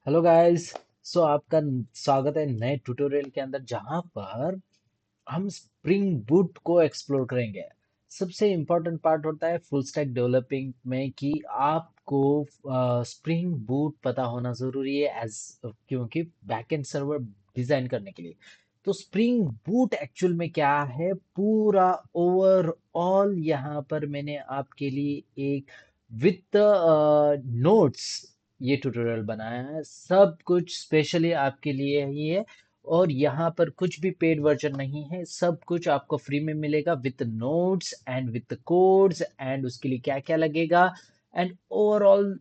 Hello guys. आपका स्वागत है नए ट्यूटोरियल के अंदर जहां पर हम स्प्रिंग बूट को एक्सप्लोर करेंगे। सबसे इम्पोर्टेंट पार्ट होता है फुल स्टैक डेवलपिंग में कि आपको स्प्रिंग बूट पता होना जरूरी है एज क्योंकि बैकएंड सर्वर डिजाइन करने के लिए। तो स्प्रिंग बूट एक्चुअल में क्या है, पूरा ओवरऑल यहाँ पर मैंने आपके लिए एक विथ नोट्स ये ट्यूटोरियल बनाया है। सब कुछ स्पेशली आपके लिए ही है और यहाँ पर कुछ भी पेड वर्जन नहीं है, सब कुछ आपको फ्री में मिलेगा with notes and with codes and उसके लिए क्या क्या लगेगा एंड ओवरऑल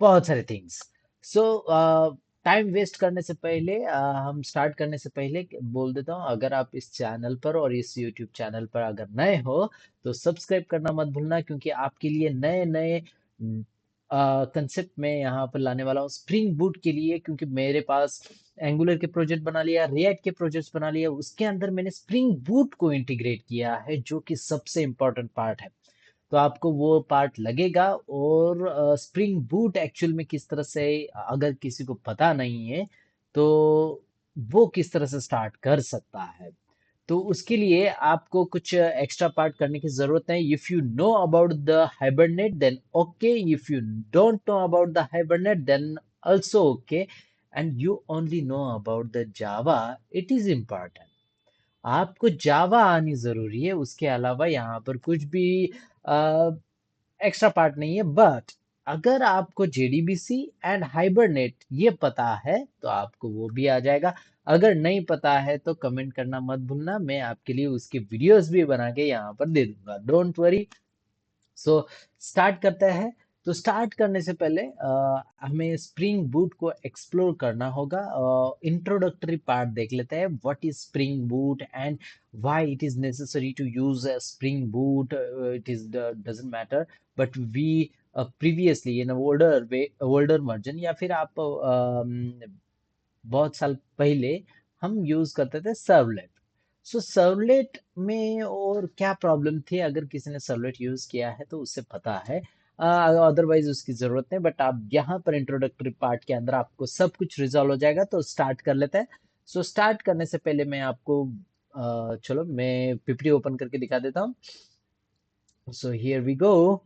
बहुत सारे थिंग्स। सो टाइम वेस्ट करने से पहले हम स्टार्ट करने से पहले बोल देता हूँ, अगर आप इस चैनल पर और इस यूट्यूब चैनल पर अगर नए हो तो सब्सक्राइब करना मत भूलना, क्योंकि आपके लिए नए नए कंसेप्ट में यहाँ पर लाने वाला हूँ स्प्रिंग बूट के लिए। क्योंकि मेरे पास एंगुलर के प्रोजेक्ट बना लिया, रिएक्ट के प्रोजेक्ट्स बना लिया, उसके अंदर मैंने स्प्रिंग बूट को इंटीग्रेट किया है जो कि सबसे इम्पोर्टेंट पार्ट है। तो आपको वो पार्ट लगेगा। और स्प्रिंग बूट एक्चुअल में किस तरह से, अगर किसी को पता नहीं है तो वो किस तरह से स्टार्ट कर सकता है, तो उसके लिए आपको कुछ एक्स्ट्रा पार्ट करने की जरूरत है। If you know about the Hibernate then okay, if you don't know about the Hibernate then also okay, and you only know about the java, it is important। आपको जावा आनी जरूरी है, उसके अलावा यहाँ पर कुछ भी एक्स्ट्रा पार्ट नहीं है। बट अगर आपको जेडीबीसी एंड हाइबरनेट ये पता है तो आपको वो भी आ जाएगा। अगर नहीं पता है तो कमेंट करना मत भूलना, मैं आपके लिए उसके वीडियोस भी बना के यहाँ पर दे दूंगा, डोंट वरी। सो स्टार्ट करते हैं। तो स्टार्ट करने से पहले हमें स्प्रिंग बूट को एक्सप्लोर करना होगा। इंट्रोडक्टरी पार्ट देख लेते हैं, what is Spring Boot and why it is necessary to use Spring Boot. It is doesn't matter, but we previously in older version, या फिर आप बहुत साल पहले हम यूज करते थे सर्वलेट। सर्वलेट में और क्या प्रॉब्लम थी, अगर किसी ने सर्वलेट यूज किया है तो उससे पता है, अदरवाइज उसकी जरूरत नहीं। बट आप यहाँ पर इंट्रोडक्टरी पार्ट के अंदर आपको सब कुछ रिजॉल्व हो जाएगा। तो स्टार्ट कर लेते हैं। स्टार्ट करने से पहले मैं आपको चलो मैं पीपीटी ओपन करके दिखा देता हूँ। Here we go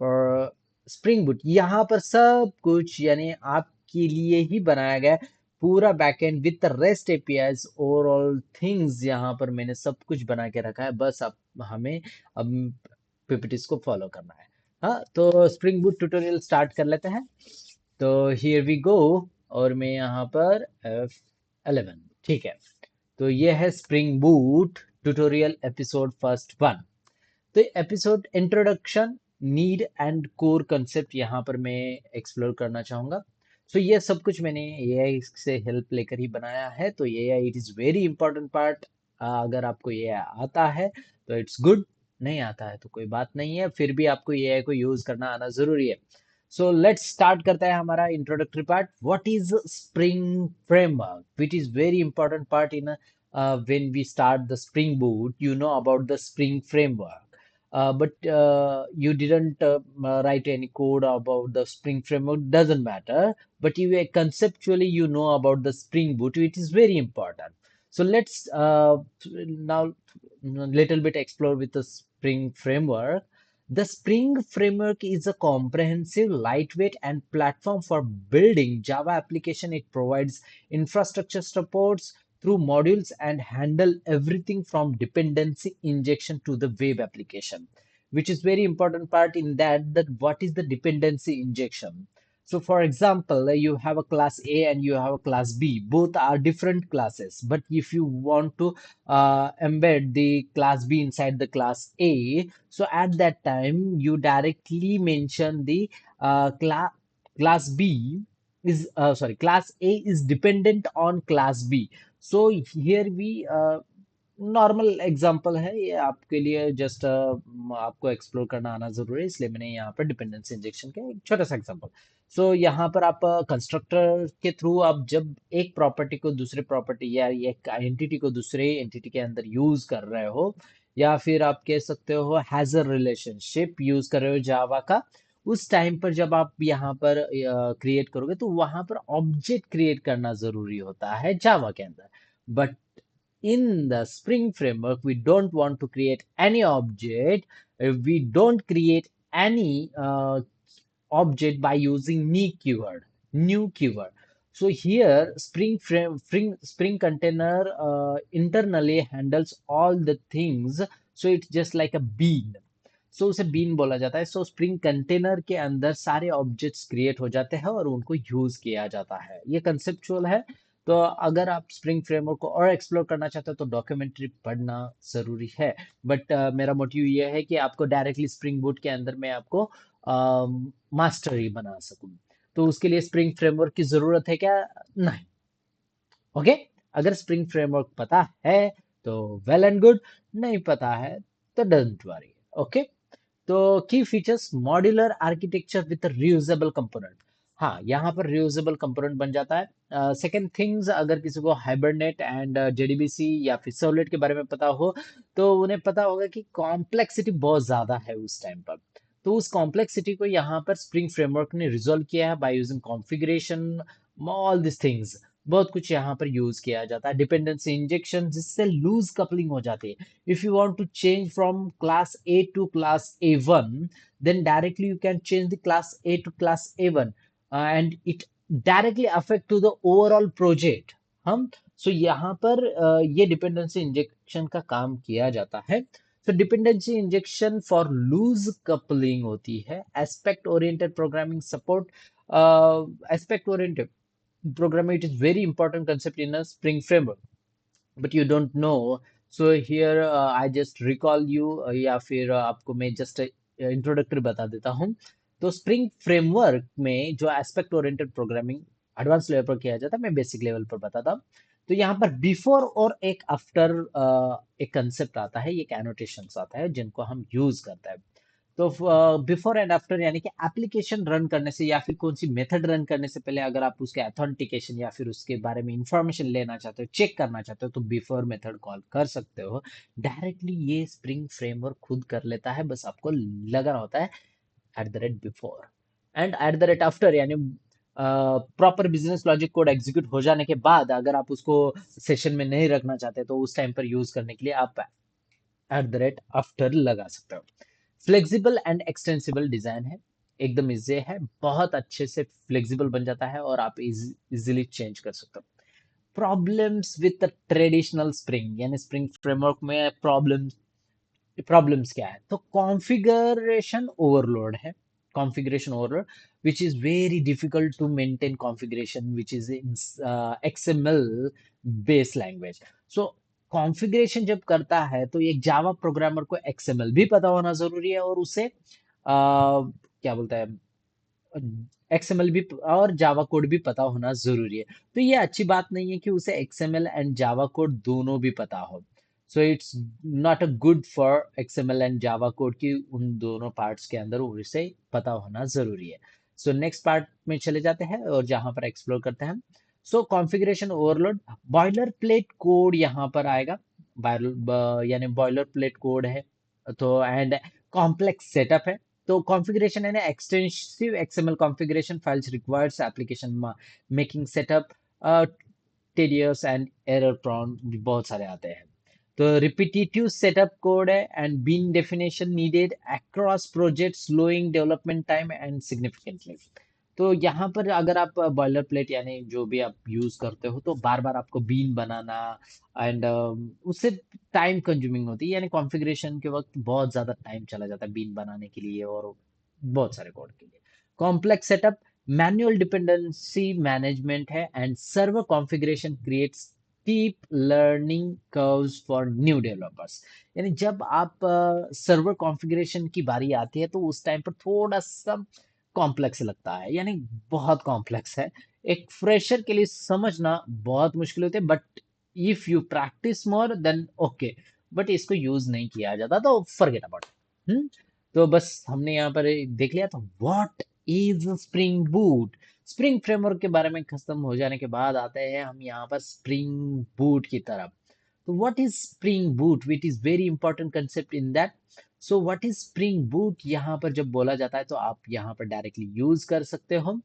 for Spring Boot. यहाँ पर सब कुछ यानी आपके लिए ही बनाया गया है, पूरा backend with rest APIs, overall things यहाँ पर मैंने सब कुछ बना के रखा है। बस अब हमें अब पीपीटीज को फॉलो करना है। हाँ, तो स्प्रिंग बूट ट्यूटोरियल स्टार्ट कर लेते हैं। तो हियर वी गो। और मैं यहाँ पर F11, ठीक है। तो ये है Spring boot tutorial episode first 1। तो episode introduction, need and core concept यहाँ पर मैं एक्सप्लोर करना चाहूंगा। ये सब कुछ मैंने एआई से हेल्प लेकर ही बनाया है। तो AI it is very important part. अगर आपको एआई आता है तो इट्स गुड, नहीं आता है तो कोई बात नहीं है, फिर भी आपको एआई को यूज करना आना जरूरी है। लेट्स स्टार्ट करता है हमारा introductory part. What is spring framework, which is very important part in when we start the spring boot, you know about the spring framework, but you didn't write any code about the spring framework, doesn't matter, but you conceptually you know about the spring boot, it is very important. Let's now little bit explore with the spring framework. The spring framework is a comprehensive, lightweight and platform for building java application. It provides infrastructure supports through modules and handle everything from dependency injection to the web application, which is very important part in that what is the dependency injection. For example, you have a class A and you have a class B, both are different classes, but if you want to embed the class B inside the class A, so at that time you directly mention the class B is class A is dependent on class B. Here we normal example है ये आपके लिए, just आपको explore करना आना जरूरी है, इसलिए मैंने यहाँ पर डिपेंडेंसी इंजेक्शन का एक छोटा सा एग्जांपल। यहाँ पर आप कंस्ट्रक्टर के थ्रू आप जब एक प्रॉपर्टी को दूसरे प्रॉपर्टी या एक एंटिटी को दूसरे एंटिटी के अंदर यूज कर रहे हो, या फिर आप कह सकते हो हैजर रिलेशनशिप यूज कर रहे हो जावा का, उस टाइम पर जब आप यहाँ पर क्रिएट करोगे तो वहां पर ऑब्जेक्ट क्रिएट करना जरूरी होता है जावा के अंदर। But in the Spring framework, we don't want to create any object. We don't create any object by using new keyword. So here, Spring container internally handles all the things. So it's just like a bean. सो उसे been बोला जाता है। सो spring container के अंदर सारे objects create हो जाते हैं और उनको यूज किया जाता है। ये कंसेप्चुअल है। तो अगर आप स्प्रिंग फ्रेमवर्क को और एक्सप्लोर करना चाहते हो तो डॉक्यूमेंट्री पढ़ना जरूरी है। बट मेरा मोटिव ये है कि आपको डायरेक्टली स्प्रिंग बूट के अंदर मैं आपको मास्टरी बना सकूं। तो उसके लिए स्प्रिंग फ्रेमवर्क की जरूरत है क्या? नहीं। ओके। अगर स्प्रिंग फ्रेमवर्क पता है तो वेल एंड गुड, नहीं पता है तो डोंट वरी। ओके। तो की features modular architecture with reusable component. हाँ, यहाँ पर रियूजेबल कंपोनेंट बन जाता है। सेकंड थिंग्स, अगर किसी को हाइबरनेट एंड जेडीबीसी या फिर सर्वलेट के बारे में पता हो तो उन्हें पता होगा कि कॉम्प्लेक्सिटी बहुत ज्यादा है उस टाइम पर। तो उस कॉम्प्लेक्सिटी को यहाँ पर स्प्रिंग फ्रेमवर्क ने रिजोल्व किया है by using configuration, all this things. बहुत कुछ यहाँ पर यूज किया जाता है। डिपेंडेंसी इंजेक्शन, जिससे लूज कपलिंग हो जाती है। If you want to change from class A to class A1, then directly you can change the class A to class A1, and it directly affect to the overall project। हम यहाँ पर ये dependency injection का काम किया जाता है। Dependency injection for loose coupling होती है। Aspect oriented programming support. Aspect oriented programming, it is very important concept in a Spring framework, but you don't know। So here I just recall you, या फिर आपको मैं just introductory बता देता हूँ। तो स्प्रिंग फ्रेमवर्क में जो aspect oriented programming advance level पर किया जाता है, मैं बेसिक लेवल पर बताता हूँ। तो यहाँ पर बिफोर और एक आफ्टर एक कंसेप्ट आता है, एक एनोटेशंस आता है जिनको हम यूज करते हैं। तो बिफोर एंड आफ्टर यानी कि एप्लीकेशन रन करने से या फिर कौन सी मेथड रन करने से पहले अगर आप उसके अथेंटिकेशन या फिर उसके बारे में इंफॉर्मेशन लेना चाहते हो, चेक करना चाहते हो, तो बिफोर मेथड कॉल कर सकते हो। डायरेक्टली ये स्प्रिंग फ्रेमवर्क खुद कर लेता है, बस आपको लगाना होता है @बिफोर एंड @आफ्टर। यानी proper business logic code execute हो जाने के बाद अगर आप उसको सेशन में नहीं रखना चाहते तो उस टाइम पर यूज करने के लिए आप @आफ्टर लगा सकते हो। फ्लेक्सिबल एंड एक्सटेंसिबल डिजाइन है, एकदम इजी है, बहुत अच्छे से फ्लेक्सिबल बन जाता है और आप इजीली चेंज कर सकते हो। प्रॉब्लम्स विद ट्रेडिशनल स्प्रिंग, यानी स्प्रिंग फ्रेमवर्क में प्रॉब्लम्स क्या है? तो कॉन्फ़िगरेशन ओवरलोड है। Configuration overload which is very difficult to maintain configuration which is in XML base language. So configuration जब करता है तो एक जावा प्रोग्रामर को एक्सएमएल भी पता होना जरूरी है और उसे क्या बोलता है, एक्सएमएल भी और जावा कोड भी पता होना जरूरी है। तो ये अच्छी बात नहीं है कि उसे एक्सएमएल एंड जावा कोड दोनों भी पता हो। So it's not a good for XML and Java code की उन दोनों पार्ट्स के अंदर उसे पता होना जरूरी है। सो नेक्स्ट पार्ट में चले जाते हैं और जहां पर एक्सप्लोर करते हैं। So configuration overload, boilerplate code यहाँ पर आएगा। यानी बॉयलर प्लेट कोड है। तो एंड कॉम्प्लेक्स सेटअप है। तो कॉन्फ़िगरेशन है ना, extensive XML configuration files requires application making setup tedious and error prone बहुत सारे आते हैं। तो रिपीटिटिव सेटअप कोड है and bean definition needed across project, slowing development time and significantly. तो यहाँ पर अगर आप बॉयलर प्लेट यानी जो भी आप यूज करते हो तो बार बार आपको बीन बनाना एंड उससे टाइम कंज्यूमिंग होती है, यानी कॉन्फ़िगरेशन के वक्त बहुत ज्यादा टाइम चला जाता है बीन बनाने के लिए और बहुत सारे कोड के लिए। Complex setup, manual dependency management है and server configuration creates steep learning curves for new developers. यानी जब आप सर्वर कॉन्फ़िगरेशन की बारी आती है तो उस टाइम पर थोड़ा सा कॉम्प्लेक्स लगता है, यानी बहुत कॉम्प्लेक्स है। एक फ्रेशर के लिए समझना बहुत मुश्किल होते है, but if you practice more than okay. But इसको यूज नहीं किया जाता तो फॉरगेट अबाउट। तो बस हमने यहाँ पर देख लिया। तो what is Spring boot? Spring framework के बारे में खत्म हो जाने के बाद आते हैं हम यहाँ पर स्प्रिंग बूट की तरफ। तो what is Spring boot, which is very important concept in that. So what is Spring Boot यहाँ पर जब बोला जाता है तो आप यहाँ पर डायरेक्टली यूज कर सकते हो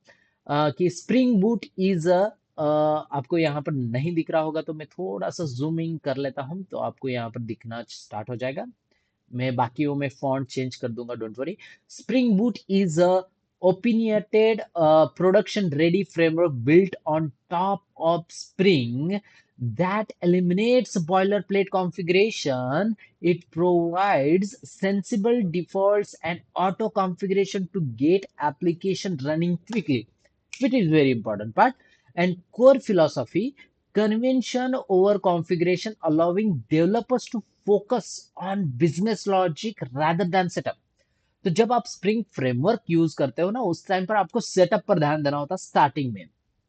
कि स्प्रिंग बूट इज अ आपको यहाँ पर नहीं दिख रहा होगा तो मैं थोड़ा सा जूमिंग कर लेता हूँ तो आपको यहाँ पर दिखना स्टार्ट हो जाएगा। मैं बाकियों में फॉन्ट चेंज कर दूंगा, don't worry. Spring boot is a opinionated production ready framework built on top of Spring that eliminates boilerplate configuration. It provides sensible defaults and auto configuration to get application running quickly, which is very important part. And core philosophy, convention over configuration, allowing developers to focus on business logic rather than setup. तो जब आप spring framework use करते हो ना उस time पर आपको setup पर ध्यान देना होता है।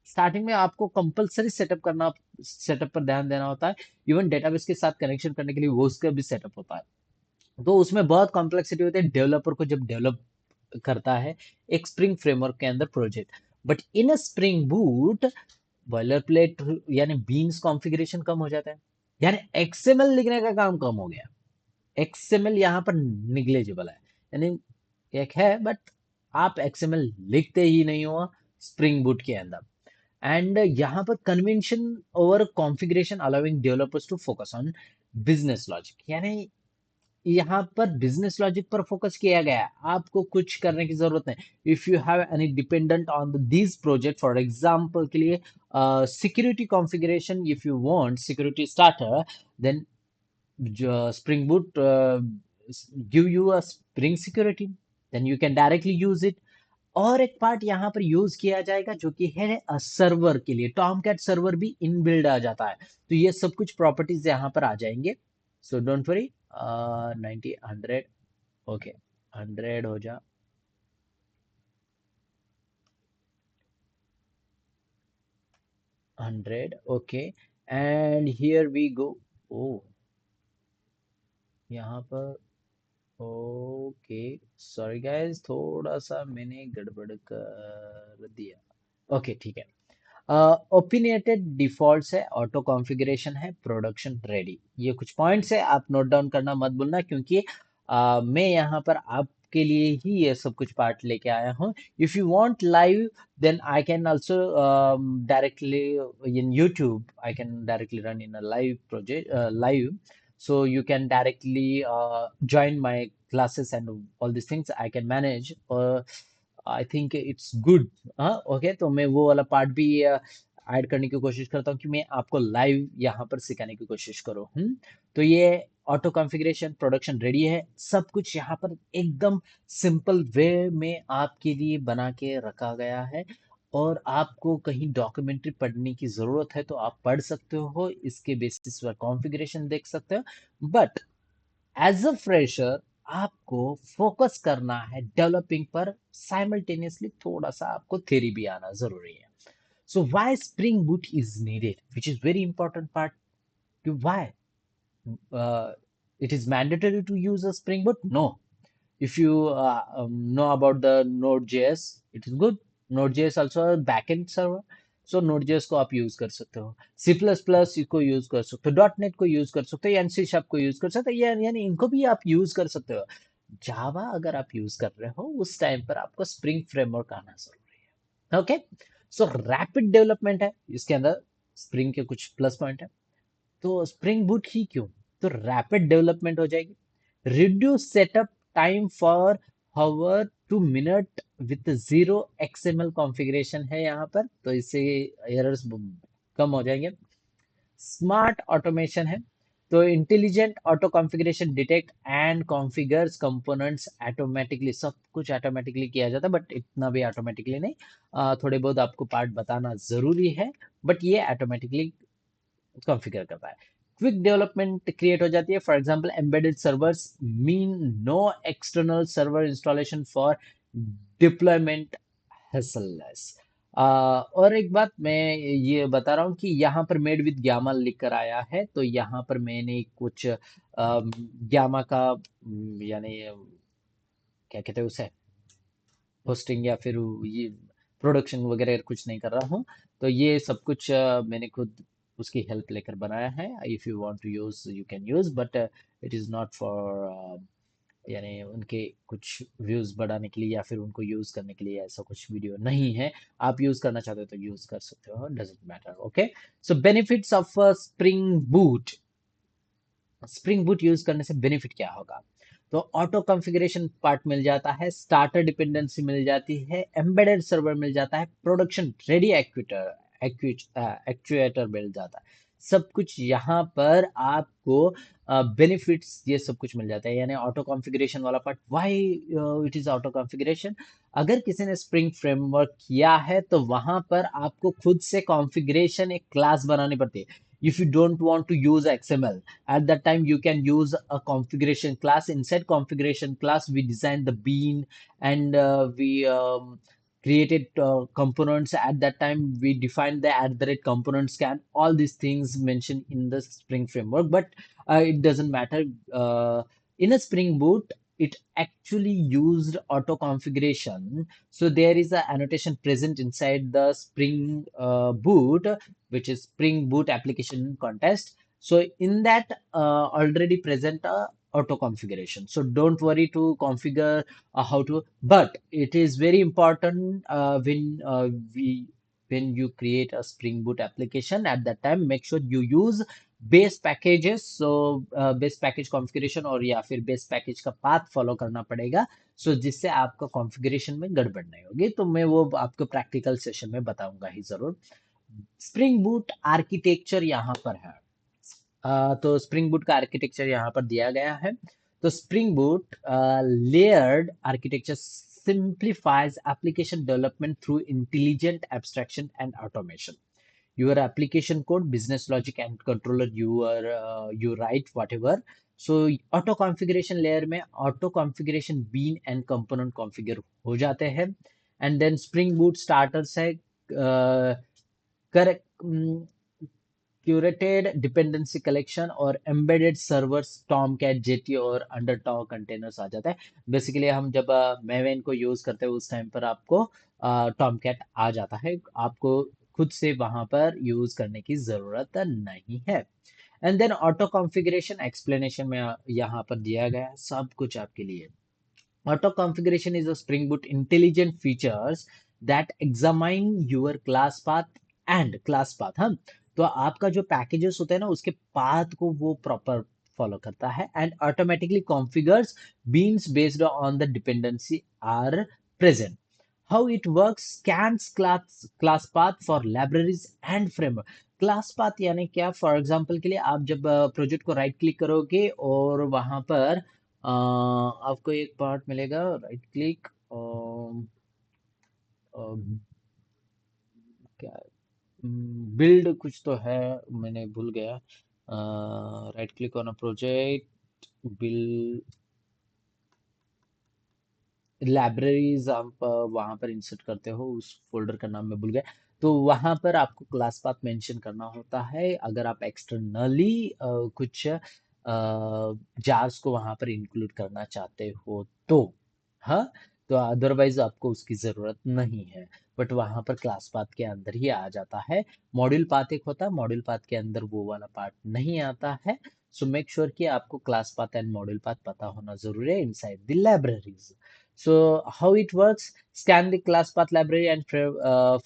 स्टार्टिंग में आपको कंपलसरी सेटअप पर ध्यान देना होता है। इवन डेटाबेस के साथ कनेक्शन करने के लिए वो उसका भी सेटअप होता है। तो उसमें बहुत कॉम्प्लेक्सिटी होती है डेवलपर को जब डेवलप करता है एक स्प्रिंग फ्रेमवर्क के अंदर project. But in a spring boot boiler plate यानी बीन्स कॉन्फ़िगरेशन कम हो जाता है, यानी एक्सएमएल लिखने का काम कम हो गया। एक्सएमएल यहाँ पर निग्लेजिबल है, यानी एक है बट आप एक्सएमएल लिखते ही नहीं हो स्प्रिंग बूट के अंदर। एंड यहाँ पर convention over configuration allowing developers to focus on business logic, यानी यहाँ पर बिजनेस लॉजिक पर फोकस किया गया है, आपको कुछ करने की जरूरत नहीं। If you have any dependent on this project, for example के लिए security configuration, if you want security starter, then Spring Boot give you a Spring Security, then you can directly use it। और एक part यहाँ पर use किया जाएगा जो कि है सर्वर के लिए, टॉमकैट सर्वर भी इनबिल्ड आ जाता है। तो ये सब कुछ प्रॉपर्टीज यहाँ पर आ जाएंगे। So don't worry. 90 100 ओके, 100 हो जा, 100 okay. And here we go. Oh यहाँ पर ओके, सॉरी गाइस, थोड़ा सा मैंने गड़बड़ कर दिया। ओके ठीक है। ओपिनियटेड डिफॉल्ट्स है, ऑटो कॉन्फ़िगरेशन है, प्रोडक्शन रेडी। ये कुछ पॉइंट्स है, आप नोट डाउन करना मत भूलना क्योंकि मैं यहाँ पर आपके लिए ही ये सब कुछ पार्ट लेके आया हूँ। If you want live then I can also directly in YouTube, I can directly run in a live project, live, so you can directly join my classes and all these things I can manage। I think it's good. हाँ okay, तो मैं वो वाला part भी add करने की कोशिश करता हूँ कि मैं आपको लाइव यहाँ पर सिखाने की कोशिश करूँ। तो ये ऑटो कॉन्फ़िगरेशन प्रोडक्शन रेडी है, सब कुछ यहाँ पर एकदम सिंपल वे में आपके लिए बना के रखा गया है। और आपको कहीं डॉक्यूमेंट्री पढ़ने की जरूरत है तो आप पढ़ सकते हो, इसके बेसिस पर कॉन्फ़िगरेशन देख सकते हो। बट एज अ फ्रेशर आपको फोकस करना है डेवलपिंग पर, साइमल्टेनियसली थोड़ा सा आपको थ्योरी भी आना जरूरी है। So why spring boot is needed, which is very important part. Why it is mandatory to use a spring boot? No. If you know about the Node.js, it is good। Node.js also a backend server, so Node.js को आप use कर सकते हो, C++ को use कर सकते हो, .NET को यूज कर सकते हो, या C# को यूज कर सकते हो, यानी इनको भी आप यूज कर सकते हो। जावा अगर आप यूज कर रहे हो उस टाइम पर आपको स्प्रिंग फ्रेमवर्क आना जरूरी है। ओके, सो रैपिड डेवलपमेंट है इसके अंदर, स्प्रिंग के कुछ प्लस पॉइंट है। तो स्प्रिंग बूट ही क्यों, तो रैपिड डेवलपमेंट हो जाएगी, reduce setup time for hour to minute with zero XML configuration है यहाँ पर, तो इससे एरर्स कम हो जाएंगे। स्मार्ट ऑटोमेशन है, तो intelligent auto configuration detect and configures components automatically, सब कुछ ऑटोमेटिकली किया जाता है बट इतना भी ऑटोमेटिकली नहीं। थोड़े बहुत आपको पार्ट बताना जरूरी है बट ये ऑटोमेटिकली कॉन्फ़िगर करता है। क्विक डेवलपमेंट क्रिएट हो जाती है, for example embedded servers mean no external server installation for deployment, hassleless. और एक बात मैं ये बता रहा हूँ कि यहाँ पर मेड विद ग्यामा लिख कर आया है, तो यहाँ पर मैंने कुछ ग्यामा का यानी क्या कहते हैं उसे, होस्टिंग या फिर ये प्रोडक्शन वगैरह कुछ नहीं कर रहा हूँ। तो ये सब कुछ मैंने खुद उसकी हेल्प लेकर बनाया है। If you want to use you can use, but it is not for यानी उनके कुछ व्यूज बढ़ाने के लिए या फिर उनको यूज करने के लिए ऐसा कुछ वीडियो नहीं है। आप यूज करना चाहते हो तो यूज कर सकते हो, doesn't matter. Okay, so benefits of spring boot. Spring boot use करने से बेनिफिट क्या होगा? तो ऑटो कॉन्फ़िगरेशन पार्ट मिल जाता है, स्टार्टर डिपेंडेंसी मिल जाती है, एम्बेडेड सर्वर मिल जाता है, प्रोडक्शन रेडी एक्चुएटर मिल जाता है। सब कुछ यहाँ पर आपको बेनिफिट्स ये सब कुछ मिल जाता है। यानी ऑटो कॉन्फ़िगरेशन वाला part, why it is auto configuration? अगर किसी ने स्प्रिंग फ्रेमवर्क किया है तो वहां पर आपको खुद से कॉन्फ़िगरेशन एक क्लास बनानी पड़ती है। If you don't want to use XML, at that time you can use a configuration class. Inside configuration class we designed the bean, and we created components. At that time we defined the @component scan, all these things mentioned in the Spring framework. But it doesn't matter. In a Spring Boot it actually used auto configuration, so there is a annotation present inside the Spring Boot, which is Spring Boot application contest. So in that already present a auto configuration. So don't worry to configure how to, but it is very important when you create a Spring Boot application, at that time make sure you use base packages. So base package configuration और या फिर base package का path follow करना पड़ेगा, सो जिससे आपका configuration में गड़बड़ नहीं होगी। तो मैं वो आपको प्रैक्टिकल सेशन में बताऊंगा ही जरूर। स्प्रिंग बूट आर्किटेक्चर यहाँ पर है। तो स्प्रिंग बूट का आर्किटेक्चर यहाँ पर दिया गया है। तो spring boot layered architecture simplifies application development through intelligent abstraction and automation. Your application code, business logic and controller, you write whatever. So auto configuration layer में auto configuration bean and component configure हो जाते हैं। and then spring boot starters है, correct curated dependency collection और embedded servers, Tomcat, jetty और अंडरटॉ containers आ जाता है। Basically हम जब मेवेन को यूज करते हैं उस टाइम पर आपको टॉमकैट आ जाता है, आपको खुद से वहां पर यूज करने की जरूरत नहीं है। And then auto configuration explanation में यहाँ पर दिया गया है सब कुछ आपके लिए। Auto configuration is a Spring Boot intelligent features that examine your class path and class path। हाँ, तो आपका जो पैकेजेस होते हैं ना उसके पाथ को वो प्रॉपर फॉलो करता है and automatically configures beans based on the dependency are present. How it works, scans class path for libraries and framework। Class path यानी क्या? फॉर एग्जांपल के लिए आप जब प्रोजेक्ट को राइट क्लिक करोगे और वहां पर आपको एक पार्ट मिलेगा, राइट क्लिक, क्या बिल्ड कुछ तो है, मैंने भूल गया। Right click on a project, build libraries, आप वहां पर इंसर्ट करते हो, उस फोल्डर का नाम मैं भूल गया। तो वहां पर आपको क्लास पाथ मेंशन करना होता है अगर आप एक्सटर्नली कुछ जार्स को वहां पर इंक्लूड करना चाहते हो तो। हाँ, तो अदरवाइज आपको उसकी जरूरत नहीं है, बट वहां पर क्लास पाथ के अंदर ही आ जाता है। मॉड्यूल पाथ एक होता है, मॉड्यूल पाथ के अंदर वो वाला पार्ट नहीं आता है। सो मेक श्योर कि आपको class path and module path पता होना जरूरी है inside the libraries. So how it works, scan the class path library and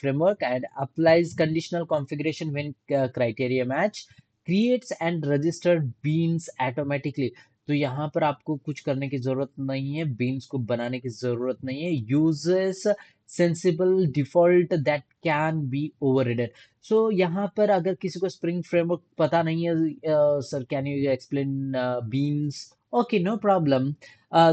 framework and applies conditional configuration when criteria match, creates and register beans automatically। तो यहाँ पर आपको कुछ करने की जरूरत नहीं है, बीन्स को बनाने की जरूरत नहीं है। Uses sensible default that can be overridden. So यहाँ पर अगर किसी को स्प्रिंग फ्रेमवर्क पता नहीं है, sir can you explain beans? Okay, no problem.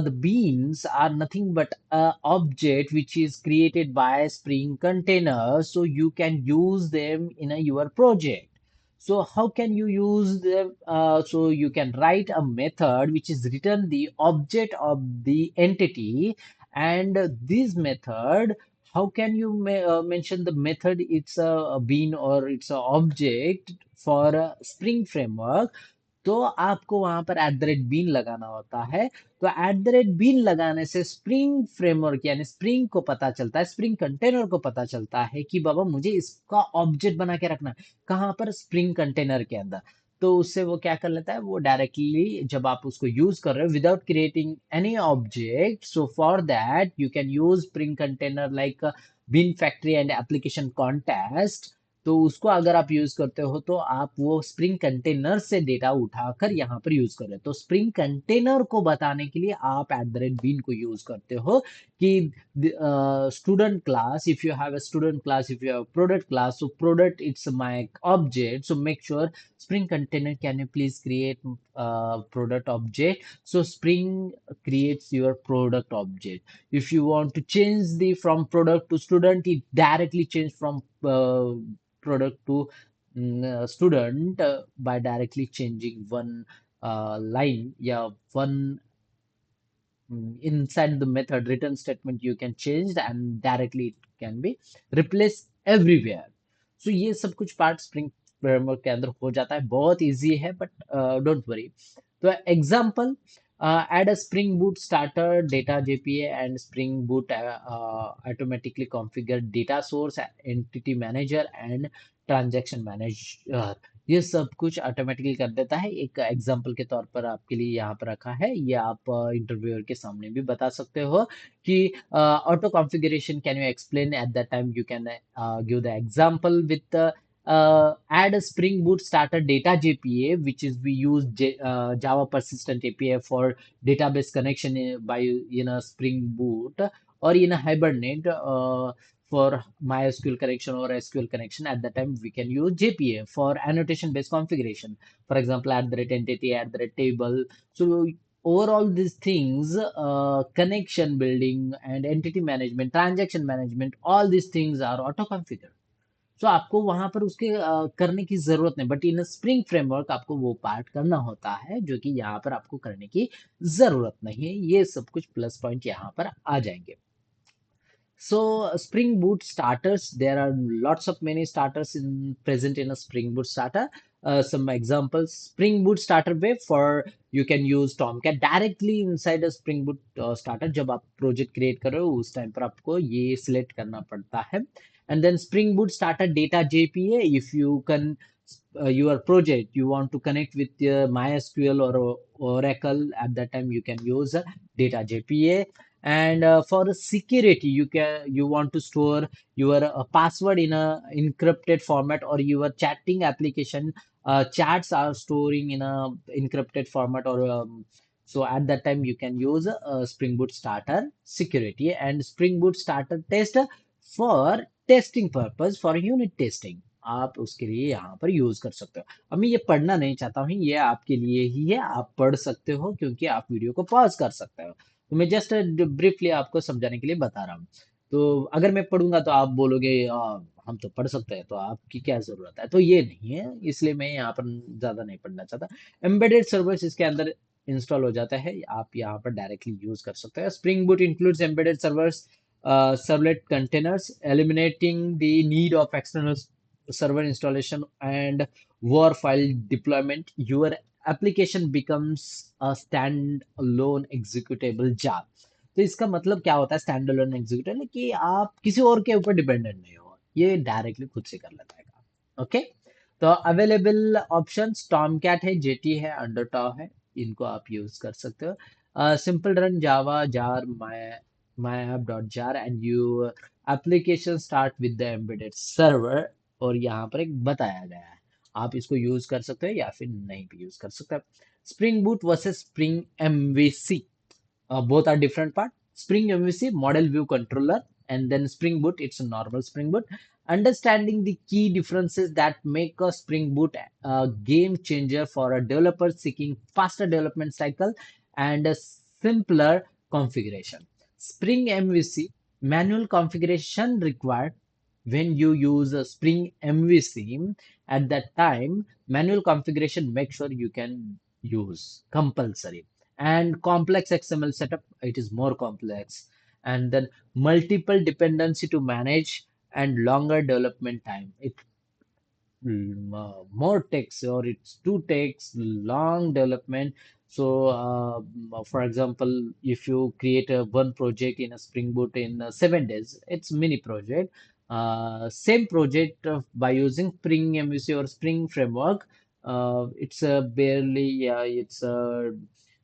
The beans are nothing but a object which is created by Spring containers, so you can use them in your project. So how can you use them? So you can write a method which is written the object of the entity, and this method, how can you mention the method? It's a bean or it's a object for a Spring framework। तो आपको वहां पर @been लगाना होता है। तो @been लगाने से स्प्रिंग फ्रेमवर्क यानी स्प्रिंग को पता चलता है, स्प्रिंग कंटेनर को पता चलता है कि बाबा मुझे इसका ऑब्जेक्ट बना के रखना है। कहाँ पर? स्प्रिंग कंटेनर के अंदर। तो उससे वो क्या कर लेता है, वो डायरेक्टली जब आप उसको यूज कर रहे हो without creating any object, so for that you can use Spring container like bean factory and application context. तो उसको अगर आप यूज करते हो तो आप वो स्प्रिंग कंटेनर से डेटा उठाकर यहाँ पर यूज कर रहे हो। तो स्प्रिंग कंटेनर को बताने के लिए आप एट द रेट बिन को यूज करते हो कि student class, if you have a student class, if you have a product class, so product it's my object, so make sure spring container can you please create product object. So spring creates your product object. If you want to change the from product to student, it directly change from product to student by directly changing one line, yeah, one inside the method return statement you can change and directly it can be replaced everywhere. So ये सब कुछ part spring framework के अंदर हो जाता है, बहुत easy है, बट डोंट वरी। तो example, add a spring boot starter data jpa and spring boot automatically configure data source entity manager and transaction manager। ये सब कुछ ऑटोमेटिकली कर देता है। एक एग्जांपल के तौर पर आपके लिए यहाँ पर रखा है, ये आप इंटरव्यूअर के सामने भी बता सकते हो कि auto configuration can you explain at that time you can give the example with add a spring boot starter data jpa which is we use java persistent api for database connection by in a spring boot or in a hibernate for MySQL connection or SQL connection. At that time, we can use JPA for annotation based configuration. For example, at the rate entity, at the rate table. So overall, these things, connection building and entity management, transaction management, all these things are auto configured. So आपको वहां पर उसके करने की जरूरत नहीं, but in spring framework आपको वो पार्ट करना होता है जो कि यहाँ पर आपको करने की जरूरत नहीं है। ये सब कुछ प्लस पॉइंट यहाँ पर आ जाएंगे। So Spring Boot starters, there are lots of many starters in present in a Spring Boot starter. Some examples: Spring Boot starter web for you can use Tomcat directly inside a Spring Boot starter. जब आप project create कर रहे हो उस time पर आपको ये select करना पड़ता है। And then Spring Boot starter data JPA, if you can your project you want to connect with MySQL or Oracle, at that time you can use data JPA. And for security you want to store your password in a encrypted format, or your chatting application chats are storing in a encrypted format, or so at that time you can use Spring Boot starter security and Spring Boot starter test for testing purpose for unit testing। आप उसके लिए यहाँ पर use कर सकते हो। अब मैं ये पढ़ना नहीं चाहता हूँ, ये आपके लिए ही है, आप पढ़ सकते हो क्योंकि आप वीडियो को पॉज कर सकते हो। तो मैं जस्ट ब्रीफली आपको समझाने के लिए बता रहा हूँ। तो अगर मैं पढ़ूंगा तो आप बोलोगे हम तो पढ़ सकते हैं तो आपकी क्या जरूरत है, तो ये नहीं है, इसलिए मैं यहाँ पर ज्यादा नहीं पढ़ना चाहता। एम्बेडेड सर्वर्स इसके अंदर इंस्टॉल हो जाता है, आप यहाँ पर डायरेक्टली यूज कर सकते हैं। Spring boot includes embedded servers servlet containers, eliminating the need of external server installation and war file deployment. Your application becomes a standalone executable jar। तो इसका मतलब क्या होता है स्टैंड अलोन एग्जीक्यूटिव, कि आप किसी और के ऊपर डिपेंडेंट नहीं हो, ये डायरेक्टली खुद से कर लेता है काम। ओके, तो अवेलेबल ऑप्शन टॉमकैट है, जेटी है, अंडरटॉ है, इनको आप यूज कर सकते हो। Simple run Java jar myapp.jar and your application start with the embedded server। और यहाँ पर एक बताया गया है, आप इसको यूज कर सकते हो या फिर नहीं भी यूज कर सकते। Spring boot versus spring MVC, both are different part. Spring MVC model view controller, and then Spring Boot it's a normal Spring Boot. Understanding the key differences that make a Spring Boot a game changer for a developer seeking faster development cycle and a simpler configuration. Spring MVC manual configuration required. When you use a Spring MVC, at that time manual configuration make sure you can use compulsory, and complex XML setup, it is more complex, and then multiple dependency to manage and longer development time. It more takes, or it's two takes long development. So for example, if you create a one project in a Spring Boot in 7 days, it's mini project. Same project by using Spring MVC or Spring framework, it's barely, yeah, it's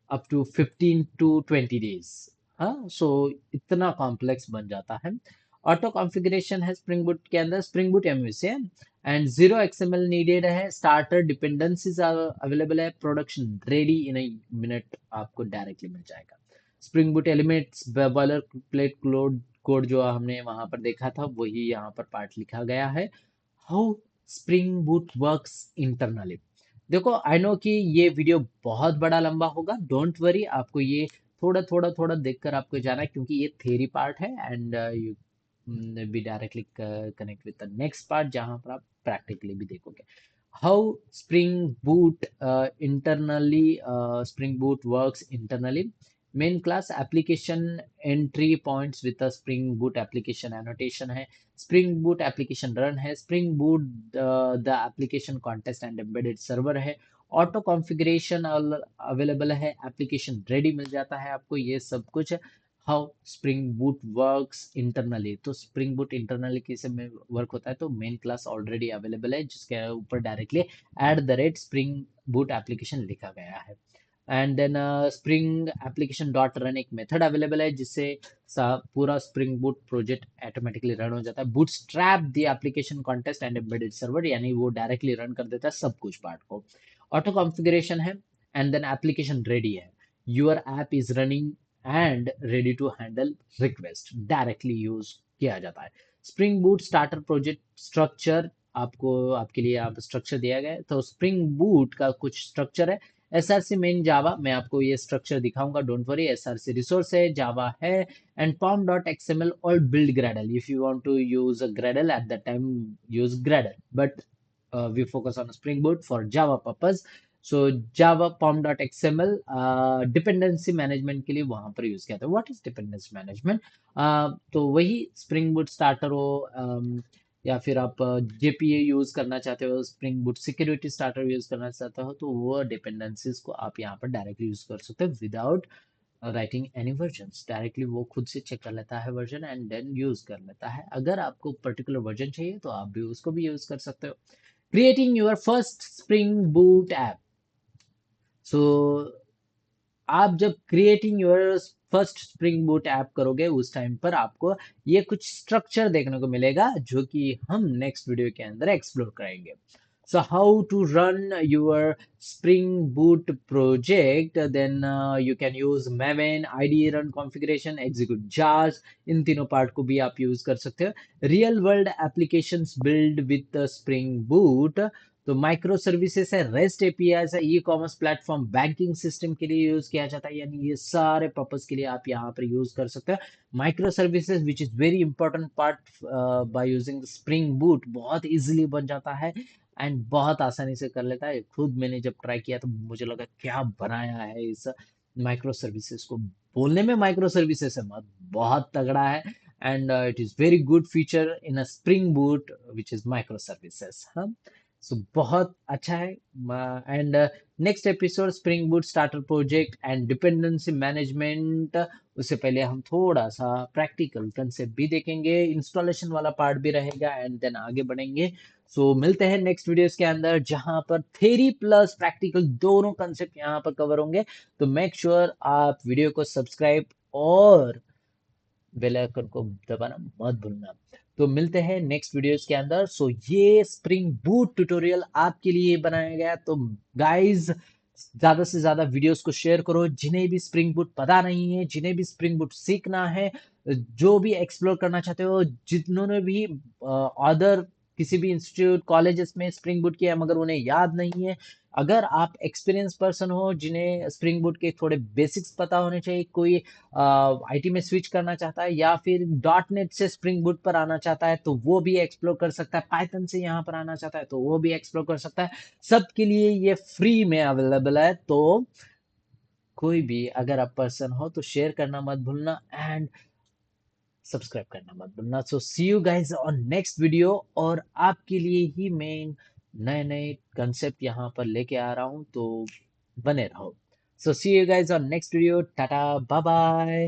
up to 15 to 20 days. हाँ, सो इतना complex बन जाता है। Auto configuration है Spring boot के अंदर, spring boot MV है, and zero XML needed है, स्टार्टर डिपेंडेंसीज अवेलेबल है, production ready in a minute आपको डायरेक्टली मिल जाएगा। Spring boot elements boiler plate code code जो हमने वहां पर देखा था वही यहाँ पर पार्ट लिखा गया है। How spring boot works internally. देखो आई नो कि ये वीडियो बहुत बड़ा लंबा होगा, डोंट वरी, आपको ये थोड़ा देखकर आपको जाना है क्योंकि ये थ्योरी पार्ट है, and you be directly connect with the next part जहां पर आप प्रैक्टिकली भी देखोगे how spring boot internally, spring boot works internally. Main class application entry points with the spring boot application annotation है, Spring boot application run है, Spring boot the application context and embedded server है, auto configuration available है, application ready मिल जाता है आपको, ये सब कुछ। How spring boot works internally, तो स्प्रिंग बूट इंटरनली कैसे में वर्क होता है, तो मेन क्लास ऑलरेडी अवेलेबल है जिसके ऊपर डायरेक्टली @स्प्रिंग बूट एप्लीकेशन लिखा गया है। And then Spring application dot run एक मेथड अवेलेबल है जिससे पूरा Spring Boot project automatically run हो जाता है। Bootstrap the application context and embedded server, यानी वो डायरेक्टली रन कर देता है सब कुछ पार्ट को। ऑटो कॉन्फ़िगरेशन है, एंड देन एप्लीकेशन रेडी है, your app is running and ready to handle request, directly use किया जाता है। Spring Boot starter project structure, आपको आपके लिए आप स्ट्रक्चर दिया गया है, तो स्प्रिंग बूट का कुछ स्ट्रक्चर है। एसआरसी मेन जावा, मैं आपको ये स्ट्रक्चर दिखाऊंगा, डोंट वरी, एसआरसी रिसोर्स है, जावा है, and pom.xml or build Gradle. If you want to use a Gradle at that time, use Gradle. But we focus on Spring Boot for Java purpose. So Java pom.xml dependency management के लिए वहां पर use किया था। What is dependency management? तो वही spring Boot starter हो, या फिर आप जेपीए यूज करना चाहते हो, spring boot security starter use करना चाहते हो, तो वो डिपेंडेंसीज को आप यहाँ पर डायरेक्टली यूज कर सकते हो without writing any versions. Directly वो खुद से चेक कर लेता है वर्जन एंड देन यूज कर लेता है। अगर आपको पर्टिकुलर वर्जन चाहिए तो आप भी उसको भी यूज कर सकते हो। Creating your first spring boot app. So आप जब creating your first spring boot app करोगे उस टाइम पर आपको ये कुछ स्ट्रक्चर देखने को मिलेगा जो कि हम नेक्स्ट वीडियो के अंदर एक्सप्लोर करेंगे। So how to run your Spring Boot project? Then you can use Maven, IDE run configuration, execute jars. इन तीनों पार्ट को भी आप यूज कर सकते हो। Real world applications build with spring boot, तो माइक्रो सर्विसेज है, रेस्ट एपीआई है, e commerce platform, banking system के लिए यूज किया जाता है, यानी ये सारे पर्पस के लिए आप यहाँ पर यूज कर सकते हो। Micro services which is very important part by using spring boot, बहुत इजीली बन जाता है एंड बहुत आसानी से कर लेता है। खुद मैंने जब ट्राई किया तो मुझे लगा क्या बनाया है इस माइक्रो सर्विसेज को। बोलने में माइक्रो सर्विसेज है मत, बहुत तगड़ा है, and it is very good feature in a spring boot which is micro services. हाँ, सो बहुत अच्छा है। And next episode spring Boot starter project and dependency management, उससे पहले हम थोड़ा सा प्रैक्टिकल कंसेप्ट भी देखेंगे, इंस्टॉलेशन वाला पार्ट भी रहेगा, एंड देन आगे बढ़ेंगे। सो मिलते हैं नेक्स्ट वीडियोस के अंदर जहां पर थ्योरी प्लस प्रैक्टिकल दोनों कंसेप्ट यहाँ पर कवर होंगे। तो मेक श्योर आप वीडियो को सब्सक्राइब और बेल आइकन को दबाना मत भूलना। तो मिलते हैं नेक्स्ट वीडियोस के अंदर। सो ये स्प्रिंग बूट ट्यूटोरियल आपके लिए बनाया गया, तो गाइस ज्यादा से ज्यादा वीडियोस को शेयर करो, जिन्हें भी स्प्रिंग बूट पता नहीं है, जिन्हें भी स्प्रिंग बूट सीखना है, जो भी एक्सप्लोर करना चाहते हो, जिन्होंने भी अदर किसी भी इंस्टीट्यूट कॉलेजेस में स्प्रिंग बूट किया मगर उन्हें याद नहीं है, अगर आप एक्सपीरियंस पर्सन हो जिन्हें स्प्रिंग बूट के थोड़े बेसिक्स पता होने चाहिए, कोई आईटी में स्विच करना चाहता है या फिर डॉट नेट से स्प्रिंग बूट पर आना चाहता है तो वो भी एक्सप्लोर कर सकता है, पाइथन से यहाँ पर आना चाहता है तो वो भी एक्सप्लोर कर सकता है। सबके लिए ये फ्री में अवेलेबल है, तो कोई भी अगर आप पर्सन हो तो शेयर करना मत भूलना एंड सब्सक्राइब करना मत भूलना। So see you guys on next video, और आपके लिए ही मैं नए नए कंसेप्ट यहाँ पर लेके आ रहा हूँ, तो बने रहो। So see you guys on next video, tata bye bye.